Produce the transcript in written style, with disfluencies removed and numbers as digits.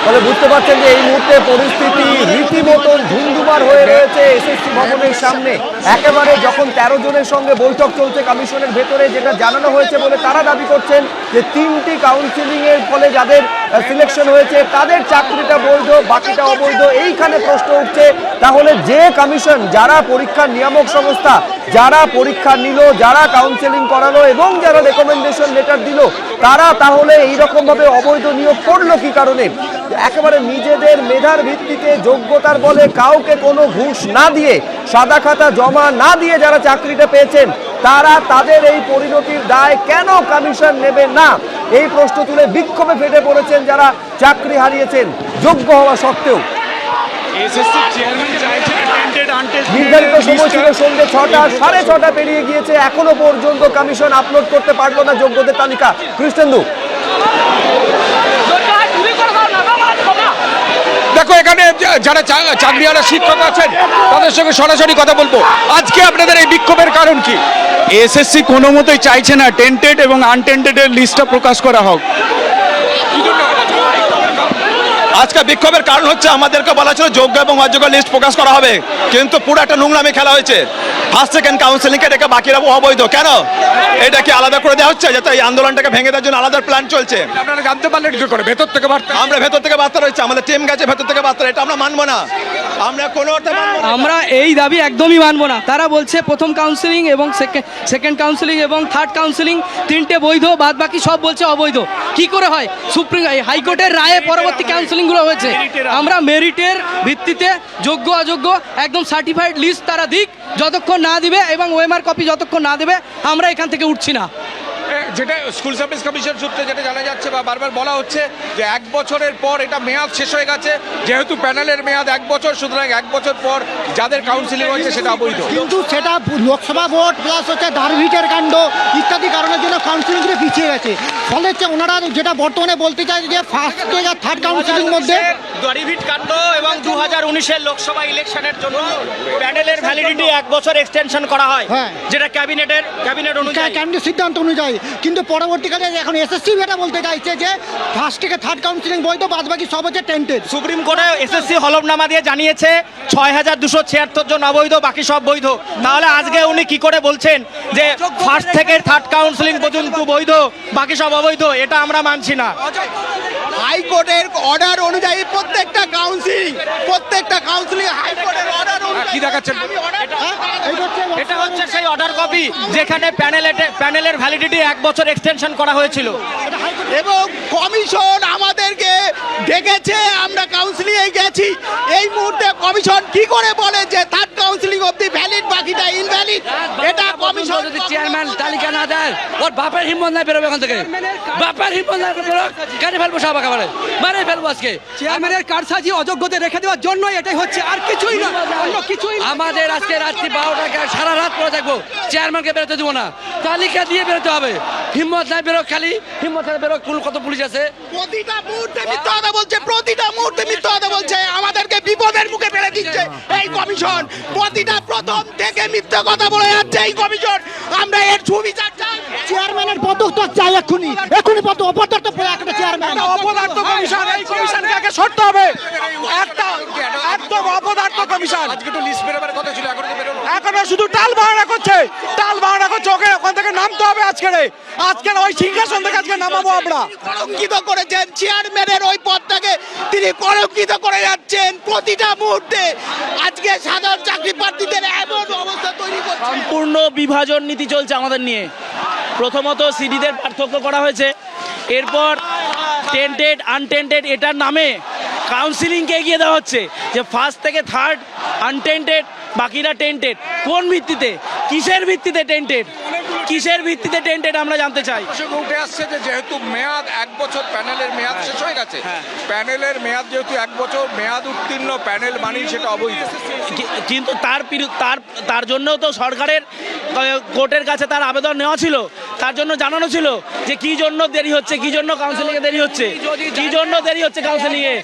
ফলে বুঝতে পারছেন যে এই মুহূর্তে পরিস্থিতি রীতিমতন ধুমধুমার হয়ে রয়েছে এসএসসি ভবনের সামনে। একেবারে যখন 13 জনের সঙ্গে বৈঠক চলছে কমিশনের ভেতরে, যেটা জানানো হয়েছে বলে তারা দাবি করছেন যে 3টি কাউন্সিলিং এর ফলে যাদের সিলেকশন হয়েছে তাদের চাকরিটা বৈধ, বাকিটা অবৈধ। এইখানে প্রশ্ন উঠছে, তাহলে যে কমিশন, যারা পরীক্ষার নিয়ামক সংস্থা, যারা পরীক্ষা নিল, যারা কাউন্সেলিং করালো এবং যারা রেকমেন্ডেশন লেটার দিল, তারা তাহলে এইরকম ভাবে অবৈধ নিয়োগ করলো কি কারণে? একেবারে নিজেদের মেধার ভিত্তিতে, যোগ্যতার বলে কাউকে কোনো ঘুষ না দিয়ে, সাদা খাতা জমা না দিয়ে যারা চাকরিটা পেয়েছেন, তারা তাদের এই পরিণতির দায় কেন কমিশন নেবে না? এই প্রশ্ন তুলে বিক্ষোভে ফেটে পড়েছেন যারা চাকরি হারিয়েছেন যোগ্য হওয়া সত্ত্বেও। নির্ধারিত সময় ছিল সন্ধ্যে 6টা, 6:30 পেরিয়ে গিয়েছে, এখনো পর্যন্ত কমিশন আপলোড করতে পারলো না যোগ্যদের তালিকা। কৃষ্ণেন্দু, দেখো এখানে যারা চাকরিহারা শিক্ষক আছেন তাদের সঙ্গে সরাসরি কথা বলবো। আজকে আপনাদের এই বিক্ষোভের কারণ কি? এসএসসি কোনো মতোই চাইছে না টেন্টেড এবং আনটেন্টেডের লিস্টটা প্রকাশ করা হোক। আজকে বিক্ষোভের কারণ হচ্ছে আমাদেরকে বলা ছিল যোগ্য এবং অযোগ্য লিস্ট প্রকাশ করা হবে, কিন্তু পুরো একটা নোংরামি খেলা হয়েছে। ফার্স্ট সেকেন্ড কাউন্সিলিংকে ডেকে বাকিরা অবৈধ কেন? এটা কি আলাদা করে দেওয়া হচ্ছে যাতে এই আন্দোলনটাকে ভেঙে দেওয়ার জন্য আলাদা প্ল্যান চলছে? আপনারা জানতে পারলেন কি করে? ভেতর থেকে বার্তা, আমরা ভেতর থেকে বার্তা রয়েছে, আমাদের টিম গেছে ভেতর থেকে বার্তা, এটা আমরা মানবো না। আমরা কোনো আমরা এই দাবি একদমই মানবো না। তারা বলছে প্রথম কাউন্সিলিং এবং সেকেন্ড কাউন্সিলিং এবং থার্ড কাউন্সিলিং 3টে বৈধ, বাদ বাকি সব বলছে অবৈধ। কি করে হয়? সুপ্রিম হাইকোর্টের রায়ে পরবর্তী কাউন্সিলিংগুলো হয়েছে। আমরা মেরিটের ভিত্তিতে যোগ্য অযোগ্য একদম সার্টিফাইড লিস্ট তারা দিক, যতক্ষণ না দিবে এবং ওএমআর কপি যতক্ষণ না দেবে আমরা এখান থেকে উঠছি না। যেটা স্কুল সার্ভিস কমিশন সূত্রে যেটা জানা যাচ্ছে বা বারবার বলা হচ্ছে যে 1 বছরের পর এটা মেয়াদ শেষ হয়ে গেছে, যেহেতু প্যানেলের মেয়াদ 1 বছর, সুতরাং 1 বছর পর যাদের কাউন্সিলিং হয়েছে সেটা অবৈধ। কিন্তু সেটা লোকসভা ভোট প্লাস হচ্ছে দারভিটের কাণ্ড ইত্যাদি কারণের জন্য কাউন্সিলিংটা পিছিয়ে গেছে। ফলে হচ্ছে ওনারা যেটা বর্তমানে বলতে চাই যে ফার্স্ট থেকে থার্ড কাউন্সিলিং মধ্যে দারভিট কাণ্ড এবং 2019-এর লোকসভা ইলেকশনের জন্য প্যানেলের ভ্যালিডিটি 1 বছর এক্সটেনশন করা হয়, যেটা ক্যাবিনেট অনুযায়ী ক্যাবিনেট সিদ্ধান্ত অনুযায়ী। কিন্তু পরবর্তীকালে এখন এসএসসি এটা বলতে চাইছে যে ফার্স্ট থেকে থার্ড কাউন্সিলিং বৈধ, বাদ বাকি সব হচ্ছে টেন্টেড। সুপ্রিম কোর্টে এসএসসি হলফনামা দিয়ে জানিয়েছে 6276 জন অবৈধ, বাকি সব বৈধ। তাহলে আজকে উনি কি করে বলছেন যে ফার্স্ট থেকে থার্ড কাউন্সিলিং পর্যন্ত বৈধ, বাকি সব অবৈধ? এটা আমরা মানছি না। হাইকোর্টের অর্ডার অনুযায়ী প্রত্যেকটা কাউন্সিলিং হাইকোর্টের অর্ডার অনুযায়ী কি দেখাচ্ছেন? এটা হচ্ছে সেই অর্ডার কপি যেখানে প্যানেলের ভ্যালিডিটি 1 বছর এক্সটেনশন করা হয়েছিল এবং কমিশন আমাদেরকে ডেকেছে, আমরা কাউন্সিলিং এ গেছি। এই মুহূর্তে কমিশন কি করে বলে যে থার্ড কাউন্সিলিং অবধি ভ্যালিড, বাকিটা ইনভ্যালিড? এটা কমিশন যদি চেয়ারম্যান তালিকা না দেয়, ওর বাপের হিম্মত নাই বেরোবে এখান থেকে। বাপের হিম্মত নাই বেরো, কেন ফেলবো সব একেবারে মানে ফেলবো। আজকে চেয়ারম্যানের কারসাজি অযোগ্যদের রেখে দেওয়ার জন্যই এটাই হচ্ছে, আর কিছুই না, অন্য কিছুই। আমাদের আজকে রাত্রি 12টা সারা রাত পরে থাকবো, চেয়ারম্যানকে বেরোতে দেবো না, তালিকা দিয়ে বেরোতে হবে। হিম্মত নাই বেরো, খালি হিম্মত নাই বেরো। কত পুলিশ আছে, প্রতিটা মুহূর্তে মিথ্যা কথা বলছে, প্রতিটা মুহূর্তে মিথ্যা কথা বলছে, আমাদেরকে বিপদের মুখে ফেলে দিচ্ছে এই কমিশন। প্রতিটা প্রথম থেকে মিথ্যা কথা বলে যাচ্ছে এই কমিশন। আমরা এর সুবিচার চাই, চেয়ারম্যানের পদত্যাগ চাই এক্ষুনি পদ অপদার্থ একটা চেয়ারম্যান, অপদার্থ কমিশন। এই কমিশনকে আগে সরতে হবে, একটা একদম অপদার্থ কমিশন। আজকে তো লিস্ট বেরোবার কথা ছিল, এখনো শুধু টাল বাহানা করছে। ওকে ওখান থেকে নামতে হবে আজকের ওই সিংহাসন থেকে আজকে নামাবো আমরা। কলঙ্কিত করেছেন চেয়ারম্যানের ওই পদটাকে, তিনি কলঙ্কিত করে যাচ্ছেন প্রতিটা মুহূর্তে। আজকে সাধারণ চাকরি প্রার্থীদের এমন অবস্থা তৈরি করছে। সম্পূর্ণ বিভাজন নীতি চলছে আমাদের নিয়ে। প্রথমত সিডিদের পার্থক্য করা হয়েছে, এরপর টেন্টেড আনটেন্টেড এটার নামে কাউন্সিলিংকে এগিয়ে দেওয়া হচ্ছে যে ফার্স্ট থেকে থার্ড আনটেন্টেড, বাকিরা টেন্টেড। কোন ভিত্তিতে, কিসের ভিত্তিতে টেন্টেড, কিসের ভিত্তিতে টেন্টেড আমরা জানতে চাই। উঠে আসছে যে যেহেতু মেয়াদ 1 বছর, প্যানেলের মেয়াদ শেষ হয়ে গেছে, প্যানেলের মেয়াদ যেহেতু 1 বছর, মেয়াদ উত্তীর্ণ প্যানেল মানি সেটা অবৈধ। কিন্তু তার জন্যও তো সরকারের কোর্টের কাছে তার আবেদন নেওয়া ছিল, তার জন্য জানানো ছিল যে কি জন্য দেরি হচ্ছে, কি জন্য কাউন্সিলিংয়ে দেরি হচ্ছে, কি জন্য দেরি হচ্ছে কাউন্সিলিংয়ে।